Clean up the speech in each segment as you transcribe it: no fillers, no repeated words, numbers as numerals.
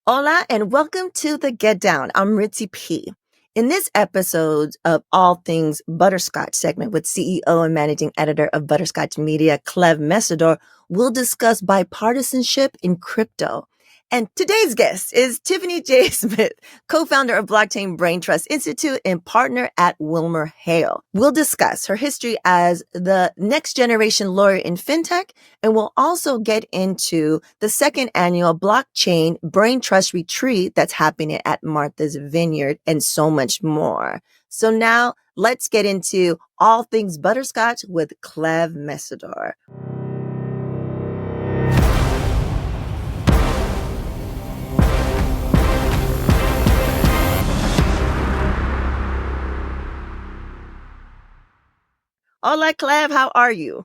Hola and welcome to the Get Down. I'm Ritzy P. In this episode of All Things Butterscotch segment with CEO and Managing Editor of Butterscotch Media, Cleve Mesidor, we'll discuss bipartisanship in crypto. And today's guest is Tiffany J. Smith, co-founder of Blockchain Brain Trust Institute and partner at Wilmer Hale. We'll discuss her history as the next generation lawyer in fintech, and we'll also get into the second annual Blockchain Brain Trust Retreat that's happening at Martha's Vineyard and so much more. So now let's get into all things butterscotch with Cleve Mesidor. Hola, Cleve. How are you?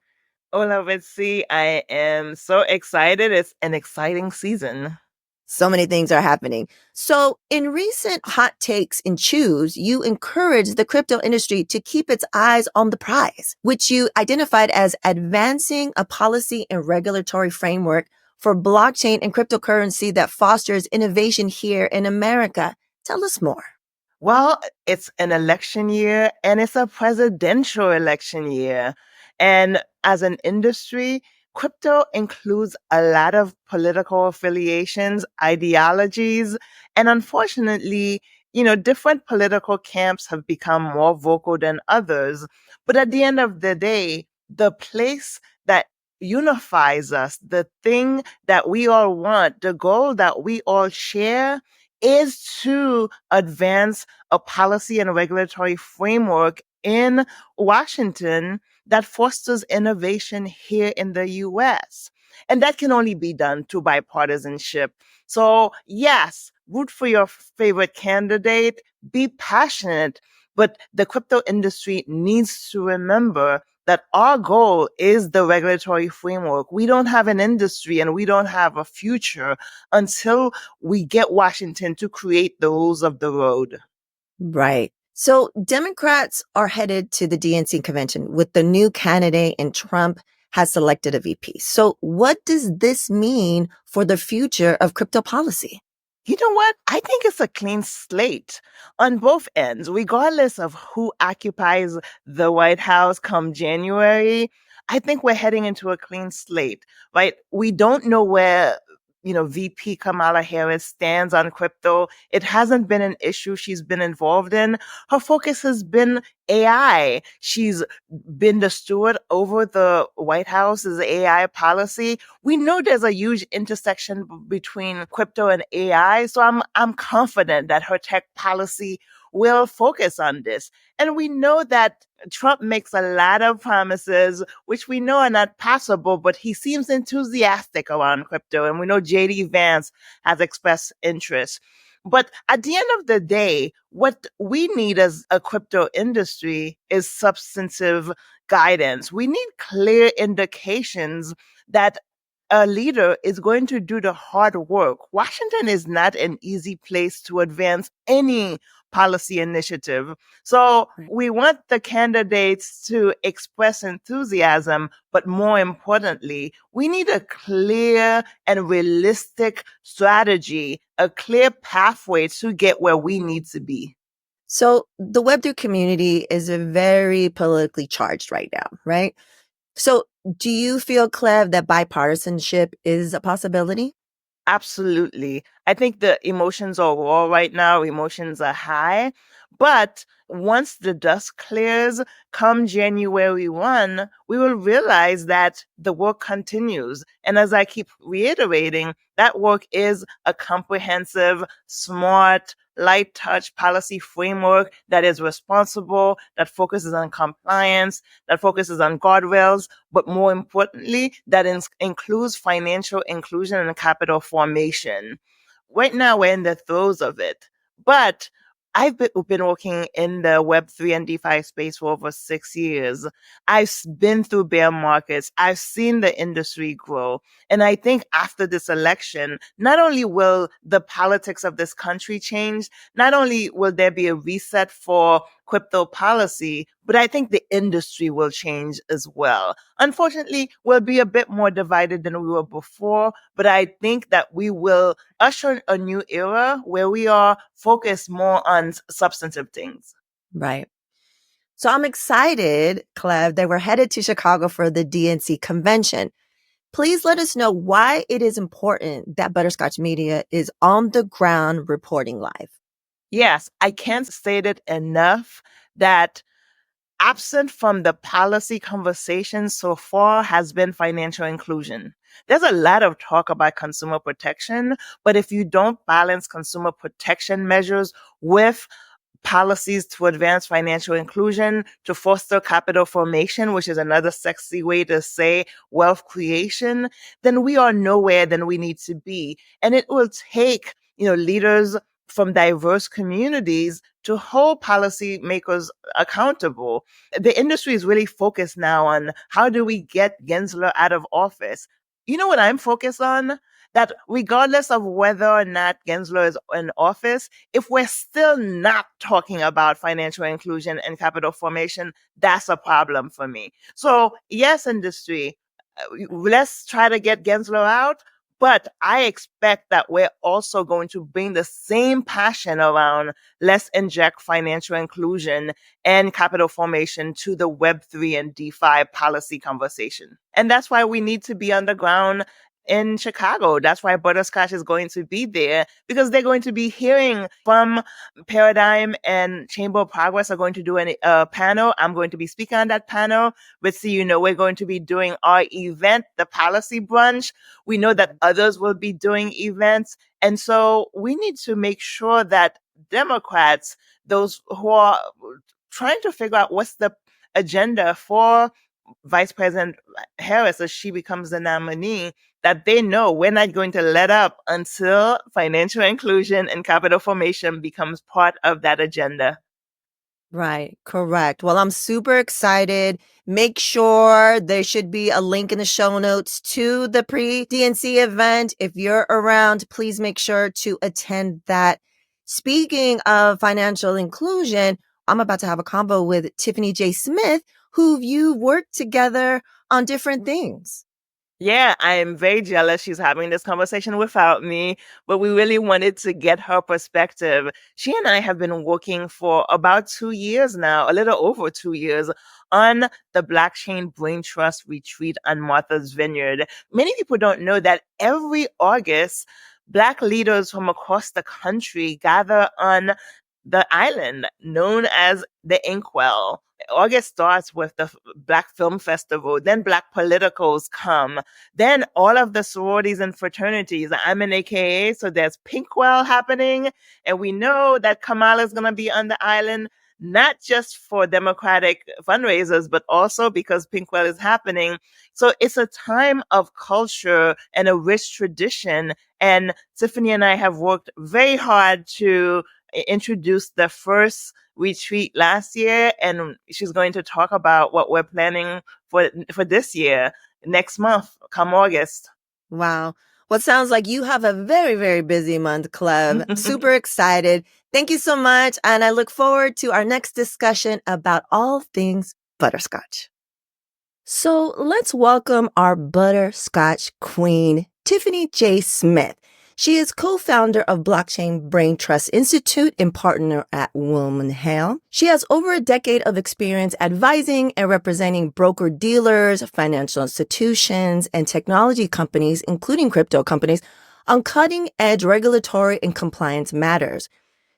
Hola, Ritzy. I am so excited. It's an exciting season. So many things are happening. So in recent hot takes in Choose, you encouraged the crypto industry to keep its eyes on the prize, which you identified as advancing a policy and regulatory framework for blockchain and cryptocurrency that fosters innovation here in America. Tell us more. Well, it's an election year and it's a presidential election year. And as an industry, crypto includes a lot of political affiliations, ideologies, and unfortunately, different political camps have become more vocal than others. But at the end of the day, the place that unifies us, the thing that we all want, the goal that we all share is to advance a policy and a regulatory framework in Washington that fosters innovation here in the US. And that can only be done through bipartisanship. So, yes, root for your favorite candidate, be passionate, but the crypto industry needs to remember that our goal is the regulatory framework. We don't have an industry and we don't have a future until we get Washington to create the rules of the road. Right. So Democrats are headed to the DNC convention with the new candidate, and Trump has selected a VP. So what does this mean for the future of crypto policy? You know what? I think it's a clean slate on both ends, regardless of who occupies the White House come January. I think we're heading into a clean slate, right? We don't know where VP Kamala Harris stands on crypto. It hasn't been an issue she's been involved in. Her focus has been AI. She's been the steward over the White House's AI policy. We know there's a huge intersection between crypto and AI. So I'm confident that her tech policy will focus on this. And we know that Trump makes a lot of promises, which we know are not possible, but he seems enthusiastic around crypto. And we know JD Vance has expressed interest. But at the end of the day, what we need as a crypto industry is substantive guidance. We need clear indications that a leader is going to do the hard work. Washington is not an easy place to advance any policy initiative. So we want the candidates to express enthusiasm, but more importantly, we need a clear and realistic strategy, a clear pathway to get where we need to be. So the Web3 community is very politically charged right now, right? So do you feel, Cleve, that bipartisanship is a possibility? Absolutely. I think the emotions are raw right now. Emotions are high. But once the dust clears, come January 1, we will realize that the work continues. And as I keep reiterating, that work is a comprehensive, smart, light touch policy framework that is responsible, that focuses on compliance, that focuses on guardrails, but more importantly, that includes financial inclusion and capital formation. Right now, we're in the throes of it. But I've been working in the Web3 and DeFi space for over 6 years. I've been through bear markets. I've seen the industry grow. And I think after this election, not only will the politics of this country change, not only will there be a reset for crypto policy, but I think the industry will change as well. Unfortunately, we'll be a bit more divided than we were before, but I think that we will usher a new era where we are focused more on substantive things. Right. So I'm excited, Cleve, that we're headed to Chicago for the DNC convention. Please let us know why it is important that Butterscotch Media is on the ground reporting live. Yes, I can't state it enough that absent from the policy conversation so far has been financial inclusion. There's a lot of talk about consumer protection, but if you don't balance consumer protection measures with policies to advance financial inclusion, to foster capital formation, which is another sexy way to say wealth creation, then we are nowhere than we need to be. And it will take, leaders from diverse communities to hold policymakers accountable. The industry is really focused now on how do we get Gensler out of office. You know what I'm focused on? That regardless of whether or not Gensler is in office, if we're still not talking about financial inclusion and capital formation, that's a problem for me. So yes, industry, let's try to get Gensler out. But I expect that we're also going to bring the same passion around let's inject financial inclusion and capital formation to the Web3 and DeFi policy conversation. And that's why we need to be on the ground in Chicago. That's why Butterscotch is going to be there, because they're going to be hearing from Paradigm and Chamber of Progress are going to do a panel. I'm going to be speaking on that panel. Ritzy, we're going to be doing our event, the policy brunch. We know that others will be doing events. And so we need to make sure that Democrats, those who are trying to figure out what's the agenda for Vice President Harris as she becomes the nominee, that they know we're not going to let up until financial inclusion and capital formation becomes part of that agenda. Right. Correct. Well, I'm super excited. Make sure there should be a link in the show notes to the pre-DNC event. If you're around, please make sure to attend that. Speaking of financial inclusion, I'm about to have a convo with Tiffany J. Smith, who you've worked together on different things. Yeah, I am very jealous she's having this conversation without me, but we really wanted to get her perspective. She and I have been working for about 2 years now, a little over 2 years, on the Blockchain Brain Trust retreat on Martha's Vineyard. Many people don't know that every August, Black leaders from across the country gather on the island known as the Inkwell. August starts with the Black Film Festival, then Black politicals come, then all of the sororities and fraternities. I'm an AKA, so there's Pinkwell happening, and we know that Kamala is going to be on the island, not just for Democratic fundraisers, but also because Pinkwell is happening. So it's a time of culture and a rich tradition, and Tiffany and I have worked very hard to introduced the first retreat last year, and she's going to talk about what we're planning for this year, next month, come August. Wow. Well, it sounds like you have a very, very busy month, Cleve. Super excited. Thank you so much. And I look forward to our next discussion about all things butterscotch. So let's welcome our butterscotch queen, Tiffany J. Smith. She is co-founder of Blockchain Brain Trust Institute and partner at Wilman Hale. She has over a decade of experience advising and representing broker-dealers, financial institutions, and technology companies, including crypto companies, on cutting-edge regulatory and compliance matters.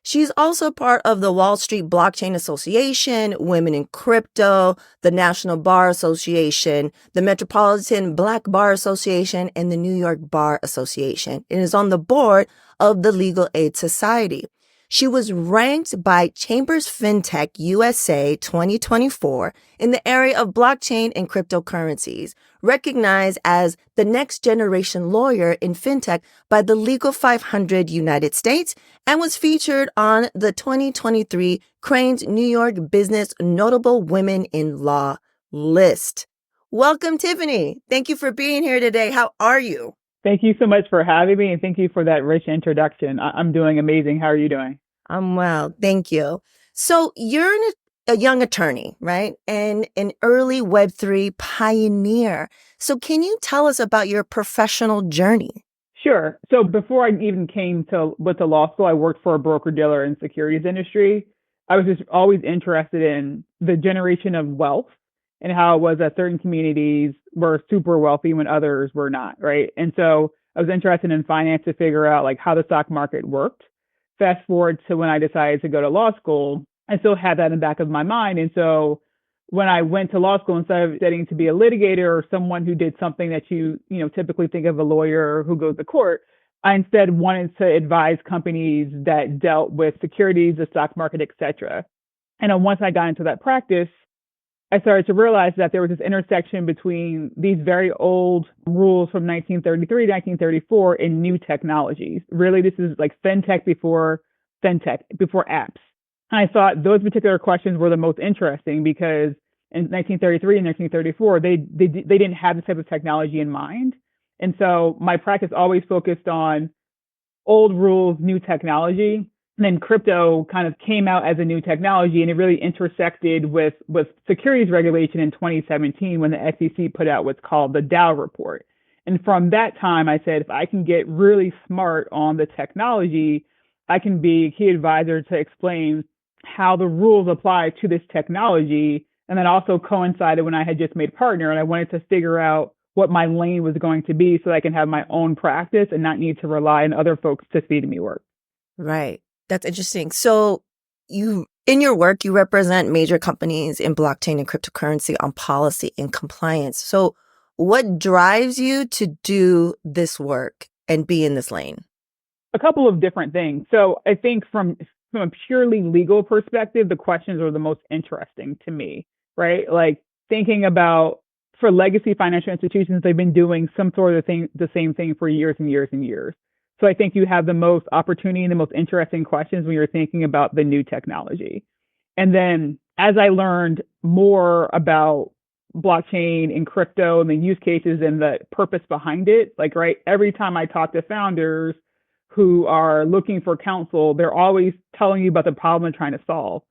She's also part of the Wall Street Blockchain Association, Women in Crypto, the National Bar Association, the Metropolitan Black Bar Association, and the New York Bar Association, and is on the board of the Legal Aid Society. She was ranked by Chambers FinTech USA 2024 in the area of blockchain and cryptocurrencies, recognized as the next generation lawyer in fintech by the Legal 500 United States, and was featured on the 2023 Crain's New York Business Notable Women in Law list. Welcome, Tiffany. Thank you for being here today. How are you? Thank you so much for having me, and thank you for that rich introduction. I'm doing amazing. How are you doing? I'm well. Thank you. So you're a young attorney, right? And an early Web3 pioneer. So can you tell us about your professional journey? Sure. So before I even came to with the law school, I worked for a broker dealer in securities industry. I was just always interested in the generation of wealth and how it was that certain communities were super wealthy when others were not, right? And so I was interested in finance to figure out like how the stock market worked. Fast forward to when I decided to go to law school, I still had that in the back of my mind. And so when I went to law school, instead of studying to be a litigator or someone who did something that you typically think of a lawyer who goes to court, I instead wanted to advise companies that dealt with securities, the stock market, et cetera. And then once I got into that practice, I started to realize that there was this intersection between these very old rules from 1933 to 1934 and new technologies. Really, this is like fintech, before apps. And I thought those particular questions were the most interesting because in 1933 and 1934, they didn't have this type of technology in mind. And so my practice always focused on old rules, new technology. And then crypto kind of came out as a new technology, and it really intersected with securities regulation in 2017 when the SEC put out what's called the Dow report. And from that time, I said, if I can get really smart on the technology, I can be a key advisor to explain how the rules apply to this technology. And then also coincided when I had just made partner and I wanted to figure out what my lane was going to be so I can have my own practice and not need to rely on other folks to feed me work. Right. That's interesting. So in your work, you represent major companies in blockchain and cryptocurrency on policy and compliance. So what drives you to do this work and be in this lane? A couple of different things. So I think from a purely legal perspective, the questions are the most interesting to me, right? Like thinking about for legacy financial institutions, they've been doing some sort of thing, the same thing for years and years and years. So I think you have the most opportunity and the most interesting questions when you're thinking about the new technology. And then as I learned more about blockchain and crypto and the use cases and the purpose behind it, like, right, every time I talk to founders who are looking for counsel, they're always telling you about the problem they're trying to solve.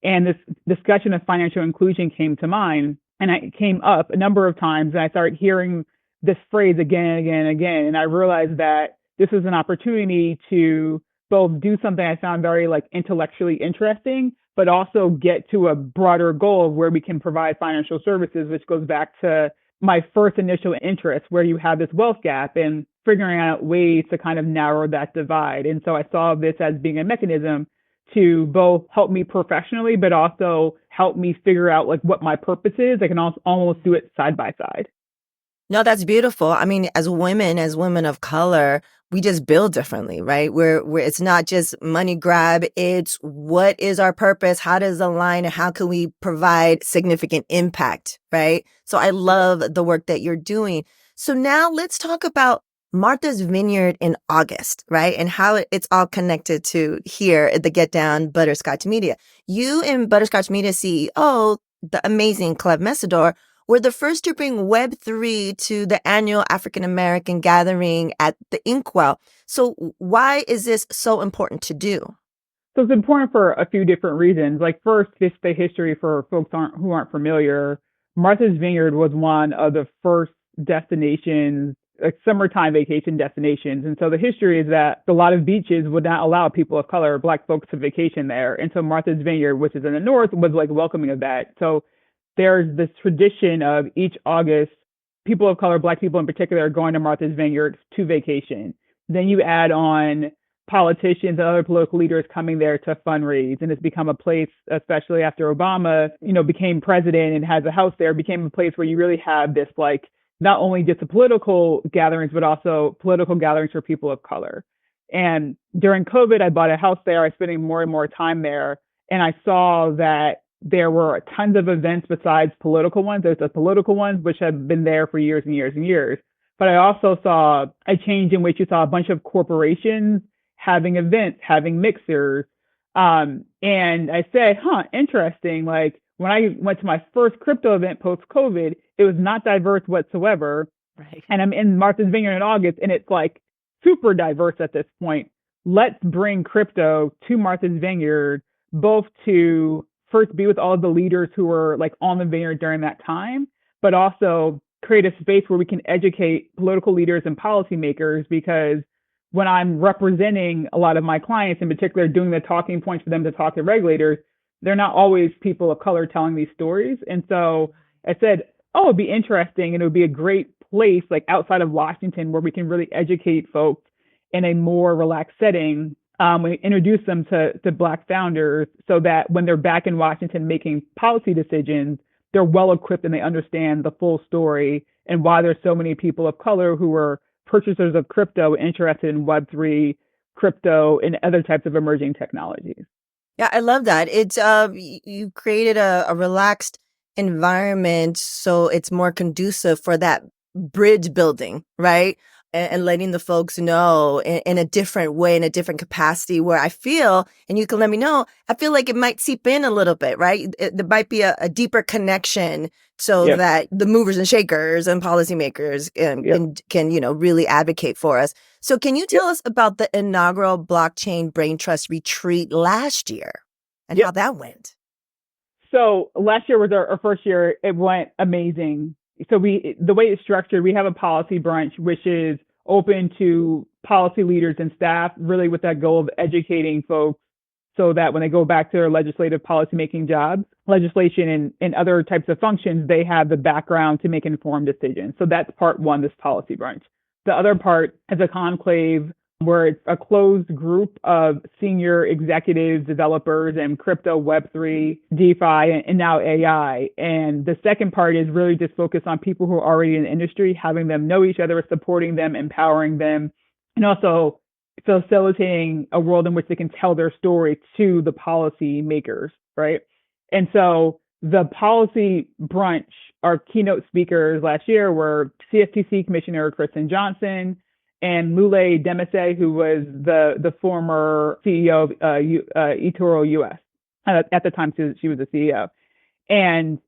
And this discussion of financial inclusion came to mind, and it came up a number of times, and I started hearing this phrase again and again and again. And I realized that this was an opportunity to both do something I found very like intellectually interesting, but also get to a broader goal of where we can provide financial services, which goes back to my first initial interest, where you have this wealth gap and figuring out ways to kind of narrow that divide. And so I saw this as being a mechanism to both help me professionally, but also help me figure out like what my purpose is. I can almost do it side by side. No, that's beautiful. I mean, as women of color, we just build differently, right? We're it's not just money grab. It's what is our purpose? How does it align? And how can we provide significant impact, right? So I love the work that you're doing. So now let's talk about Martha's Vineyard in August, right? And how it's all connected to here at the Get Down Butterscotch Media. You and Butterscotch Media CEO, the amazing Cleve Mesidor, were the first to bring Web3 to the annual African American gathering at the Inkwell. So why is this so important to do? So it's important for a few different reasons. Like first, just the history for folks who aren't familiar. Martha's Vineyard was one of the first destinations, like summertime vacation destinations. And so the history is that a lot of beaches would not allow people of color, Black folks, to vacation there. And so Martha's Vineyard, which is in the north, was like welcoming of that. So there's this tradition of each August, people of color, Black people in particular, are going to Martha's Vineyard to vacation. Then you add on politicians and other political leaders coming there to fundraise. And it's become a place, especially after Obama, became president and has a house there, became a place where you really have this, like, not only just the political gatherings, but also political gatherings for people of color. And during COVID, I bought a house there. I was spending more and more time there. And I saw that there were tons of events besides political ones. There's the political ones, which have been there for years and years and years. But I also saw a change in which you saw a bunch of corporations having events, having mixers. And I said, interesting. Like when I went to my first crypto event post-COVID, it was not diverse whatsoever. Right. And I'm in Martha's Vineyard in August, and it's like super diverse at this point. Let's bring crypto to Martha's Vineyard, both to first be with all of the leaders who were like on the Vineyard during that time, but also create a space where we can educate political leaders and policymakers, because when I'm representing a lot of my clients, in particular, doing the talking points for them to talk to regulators, they're not always people of color telling these stories. And so I said, oh, it'd be interesting and it would be a great place like outside of Washington where we can really educate folks in a more relaxed setting. We introduce them to Black founders so that when they're back in Washington making policy decisions, they're well equipped and they understand the full story and why there's so many people of color who are purchasers of crypto interested in Web3, crypto, and other types of emerging technologies. Yeah, I love that. It's you created a relaxed environment so it's more conducive for that bridge building, right? And letting the folks know in a different way, in a different capacity, where I feel, and you can let me know, I feel like it might seep in a little bit, right? There might be a deeper connection so that the movers and shakers and policymakers can, you know, really advocate for us. So can you tell us about the inaugural blockchain brain trust retreat last year and how that went? So last year was our first year. It went amazing. So the way it's structured, we have a policy brunch, which is open to policy leaders and staff, really with that goal of educating folks so that when they go back to their legislative policymaking jobs, legislation and other types of functions, they have the background to make informed decisions. So that's part one, this policy brunch. The other part is a conclave where it's a closed group of senior executives, developers, and crypto, Web3, DeFi, and now AI. And the second part is really just focused on people who are already in the industry, having them know each other, supporting them, empowering them, and also facilitating a world in which they can tell their story to the policy makers, right? And so the policy brunch, our keynote speakers last year were CFTC Commissioner Kristen Johnson, and Lule Demese, who was the former CEO of eToro US. At the time, she was the CEO. And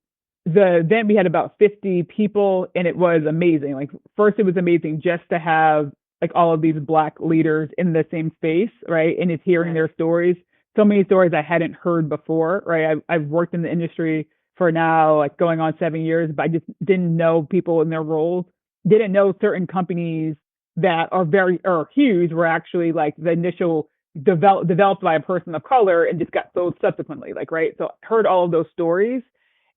then we had about 50 people, and it was amazing. Like, first, it was amazing just to have like all of these Black leaders in the same space, right? And it's hearing their stories. So many stories I hadn't heard before, right? I've worked in the industry for now, like going on 7 years, but I just didn't know people in their roles, didn't know certain companies that are huge were actually like the initial developed by a person of color and just got sold subsequently, like, right? So I heard all of those stories,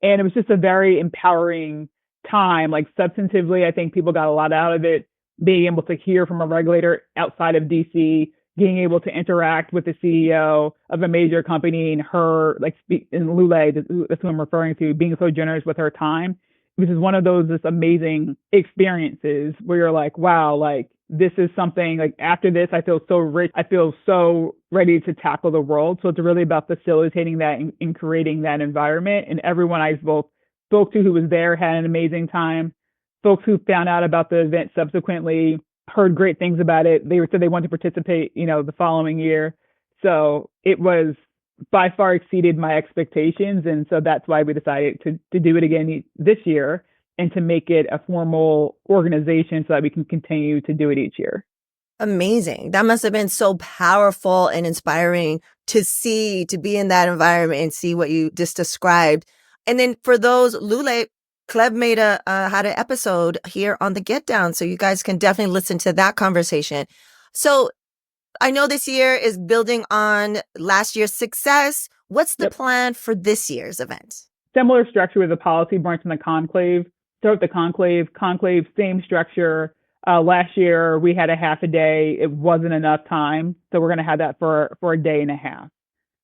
and it was just a very empowering time. Like, substantively, I think people got a lot out of it, being able to hear from a regulator outside of DC, being able to interact with the CEO of a major company and her, like, and Lule, that's who I'm referring to, being so generous with her time. This is one of those just amazing experiences where you're like, wow, like, this is something, like, after this, I feel so rich. I feel so ready to tackle the world. So it's really about facilitating that and creating that environment. And everyone I both spoke to who was there had an amazing time. Folks who found out about the event subsequently heard great things about it. They said they wanted to participate, you know, the following year. So it was by far exceeded my expectations. And so that's why we decided to do it again this year and to make it a formal organization so that we can continue to do it each year. Amazing. That must have been so powerful and inspiring to be in that environment and see what you just described. And then for those, Lule, Cleve had an episode here on the Get Down, so you guys can definitely listen to that conversation. So I know this year is building on last year's success. What's the plan for this year's event? Similar structure with the policy brunch and the conclave. Start with the conclave, same structure. Last year we had a half a day. It wasn't enough time, so we're going to have that for a day and a half.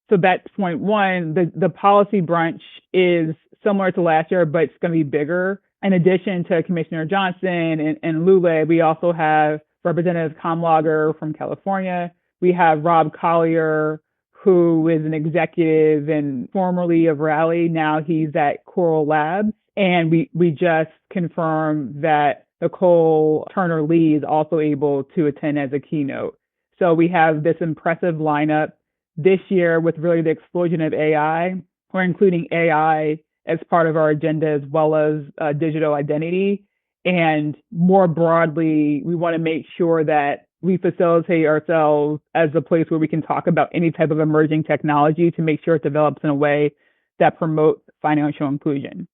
So that's point one. The policy brunch is similar to last year, but it's going to be bigger. In addition to Commissioner Johnson and Lule, we also have Representative Kamlager from California. We have Rob Collier, who is an executive and formerly of Rally. Now he's at Coral Labs. And we just confirmed that Nicole Turner-Lee is also able to attend as a keynote. So we have this impressive lineup this year with really the explosion of AI. We're including AI as part of our agenda, as well as digital identity. And more broadly, we want to make sure that we facilitate ourselves as a place where we can talk about any type of emerging technology to make sure it develops in a way that promote financial inclusion.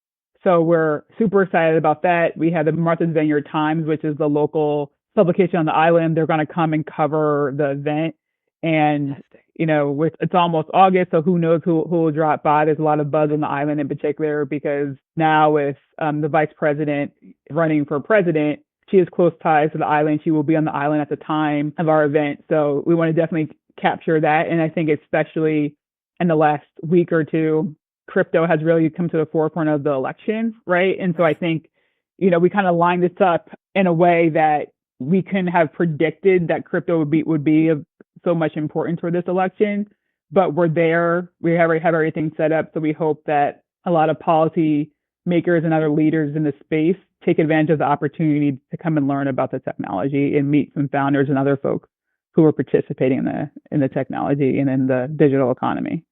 So we're super excited about that. We have the Martha's Vineyard Times, which is the local publication on the island. They're going to come and cover the event. And, it's almost August, so who knows who will drop by. There's a lot of buzz on the island in particular because now with the vice president running for president, she has close ties to the island. She will be on the island at the time of our event. So we want to definitely capture that. And I think especially in the last week or two, crypto has really come to the forefront of the election, right? And so I think, we kind of lined this up in a way that we couldn't have predicted that crypto would be of so much importance for this election. But we're there. We have everything set up. So we hope that a lot of policy makers and other leaders in the space take advantage of the opportunity to come and learn about the technology and meet some founders and other folks who are participating in the technology and in the digital economy.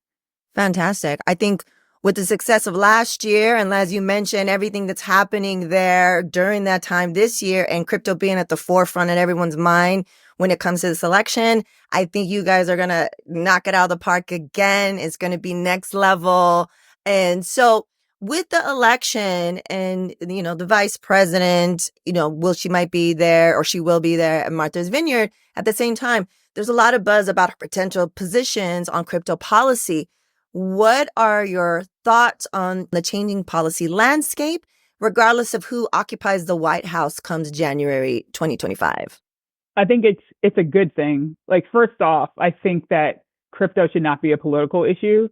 Fantastic. I think with the success of last year, and as you mentioned, everything that's happening there during that time this year, and crypto being at the forefront in everyone's mind when it comes to this election, I think you guys are going to knock it out of the park again. It's going to be next level. And so with the election and, the vice president, she might be there or she will be there at Martha's Vineyard. At the same time, there's a lot of buzz about her potential positions on crypto policy. What are your thoughts on the changing policy landscape, regardless of who occupies the White House comes January 2025? I think it's a good thing. Like, first off, I think that crypto should not be a political issue,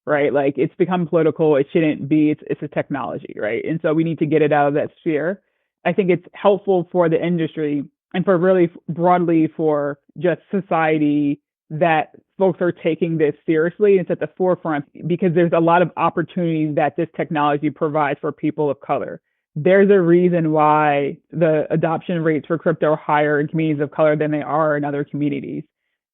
right? Like, it's become political. It shouldn't be. It's a technology, right? And so we need to get it out of that sphere. I think it's helpful for the industry and for really broadly for just society that folks are taking this seriously. It's at the forefront because there's a lot of opportunities that this technology provides for people of color. There's a reason why the adoption rates for crypto are higher in communities of color than they are in other communities.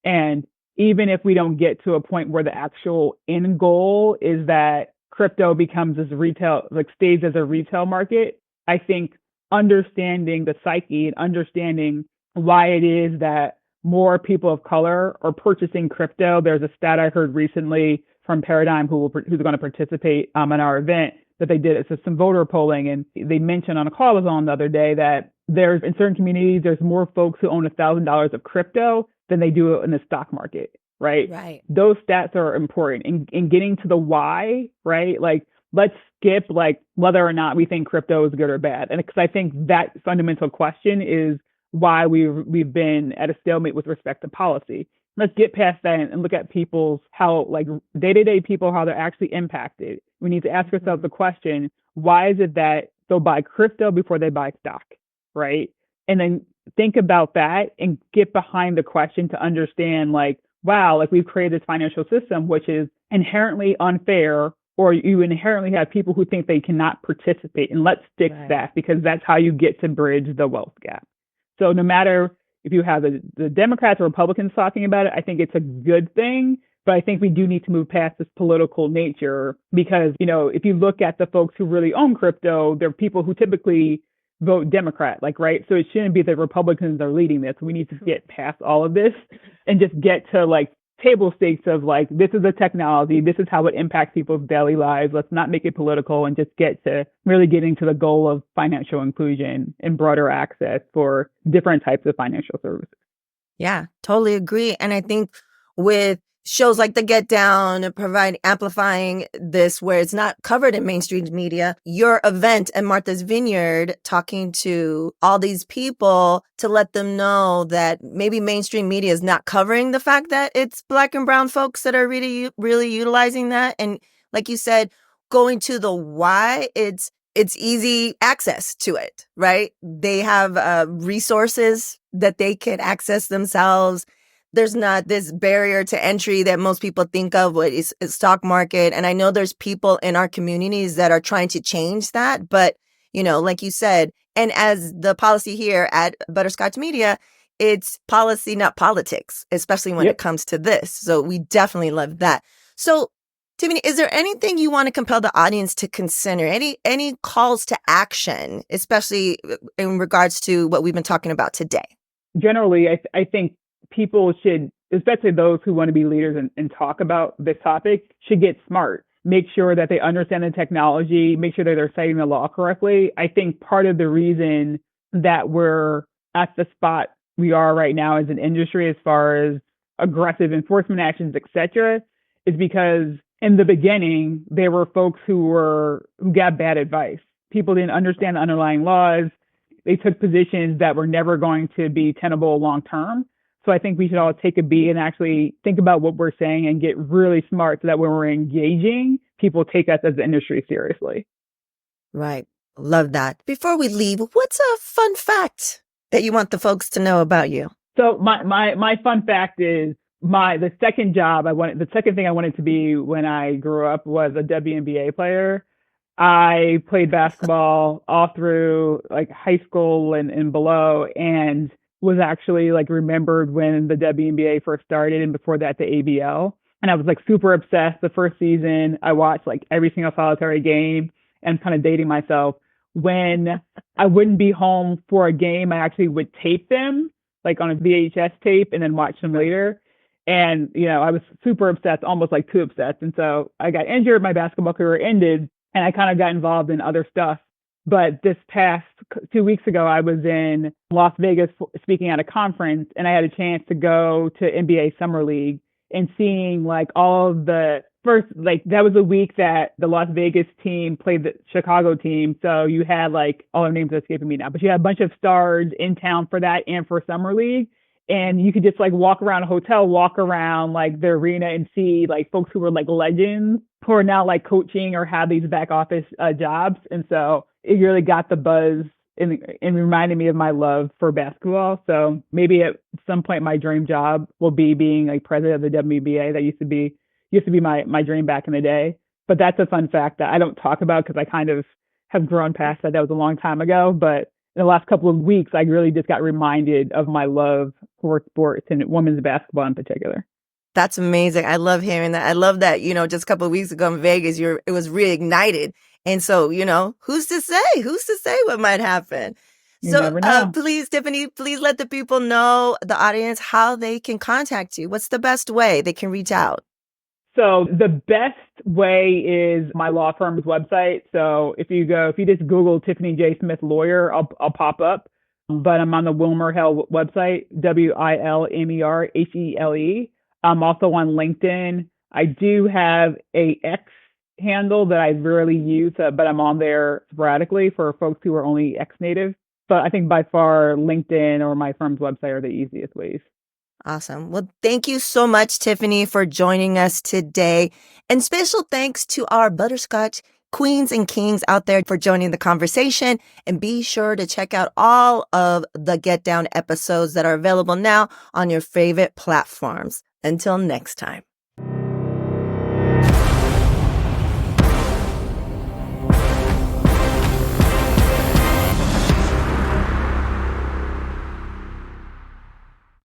And even if we don't get to a point where the actual end goal is that crypto becomes this retail, like stays as a retail market, I think understanding the psyche and understanding why it is that more people of color are purchasing crypto. There's a stat I heard recently from Paradigm, who's going to participate in our event, that they did some voter polling, and they mentioned on a call I was on the other day that there's in certain communities there's more folks who own $1,000 of crypto than they do in the stock market, right? Right. Those stats are important. In getting to the why, right? Like, let's skip like whether or not we think crypto is good or bad, and because I think that fundamental question is why we've been at a stalemate with respect to policy. Let's get past that and look at how like day-to-day people, how they're actually impacted. We need to ask ourselves the question, why is it that they'll buy crypto before they buy stock, right? And then think about that and get behind the question to understand like, wow, like we've created this financial system which is inherently unfair, or you inherently have people who think they cannot participate. And let's fix that, because that's how you get to bridge the wealth gap. So no matter if you have the Democrats or Republicans talking about it, I think it's a good thing. But I think we do need to move past this political nature because, if you look at the folks who really own crypto, they're people who typically vote Democrat, right? So it shouldn't be that Republicans are leading this. We need to get past all of this and just get to like table stakes of like, this is a technology, this is how it impacts people's daily lives. Let's not make it political and just get to really getting to the goal of financial inclusion and broader access for different types of financial services. Yeah, totally agree. And I think with shows like The Get Down and amplifying this where it's not covered in mainstream media, your event at Martha's Vineyard, talking to all these people to let them know that maybe mainstream media is not covering the fact that it's Black and brown folks that are really, really utilizing that. And like you said, going to the why, it's easy access to it, right? They have resources that they can access themselves. There's not this barrier to entry that most people think of with stock market. And I know there's people in our communities that are trying to change that. But, like you said, and as the policy here at Butterscotch Media, it's policy, not politics, especially when it comes to this. So we definitely love that. So, Tiffany, is there anything you want to compel the audience to consider? Any calls to action, especially in regards to what we've been talking about today? Generally, I think people should, especially those who want to be leaders and talk about this topic, should get smart. make sure that they understand the technology, make sure that they're citing the law correctly. I think part of the reason that we're at the spot we are right now as an industry as far as aggressive enforcement actions, et cetera, is because in the beginning, there were folks who got bad advice. People didn't understand the underlying laws. They took positions that were never going to be tenable long term. So I think we should all take a beat and actually think about what we're saying and get really smart so that when we're engaging, people take us as an industry seriously. Right. Love that. Before we leave, what's a fun fact that you want the folks to know about you? So my fun fact is the second thing I wanted to be when I grew up was a WNBA player. I played basketball all through like high school and below, and was actually like remembered when the WNBA first started, and before that the ABL. And I was like super obsessed. The first season, I watched like every single solitary game, and kind of dating myself. When I wouldn't be home for a game, I actually would tape them like on a VHS tape and then watch them later. And, I was super obsessed, almost like too obsessed. And so I got injured, my basketball career ended, and I kind of got involved in other stuff. But this past 2 weeks ago, I was in Las Vegas speaking at a conference, and I had a chance to go to NBA Summer League and seeing like all of the first, like that was a week that the Las Vegas team played the Chicago team. So you had like, all their names are escaping me now, but you had a bunch of stars in town for that and for Summer League. And you could just like walk around a hotel, walk around like the arena and see like folks who were like legends who are now like coaching or have these back office jobs. And so it really got the buzz and reminded me of my love for basketball. So maybe at some point my dream job will be being like president of the WNBA. That used to be my dream back in the day. But that's a fun fact that I don't talk about because I kind of have grown past that. That was a long time ago. But in the last couple of weeks, I really just got reminded of my love for sports and women's basketball in particular. That's amazing. I love hearing that. I love that, just a couple of weeks ago in Vegas, it was reignited. And so, who's to say? Who's to say what might happen? You never know. Please, Tiffany, please let the people know, the audience, how they can contact you. What's the best way they can reach out? So the best way is my law firm's website. So if you just Google Tiffany J. Smith lawyer, I'll pop up. But I'm on the WilmerHale website, WilmerHele. I'm also on LinkedIn. I do have a X handle that I rarely use, but I'm on there sporadically for folks who are only X native. But I think by far LinkedIn or my firm's website are the easiest ways. Awesome. Well, thank you so much, Tiffany, for joining us today. And special thanks to our Butterscotch queens and kings out there for joining the conversation. And be sure to check out all of the Get Down episodes that are available now on your favorite platforms. Until next time.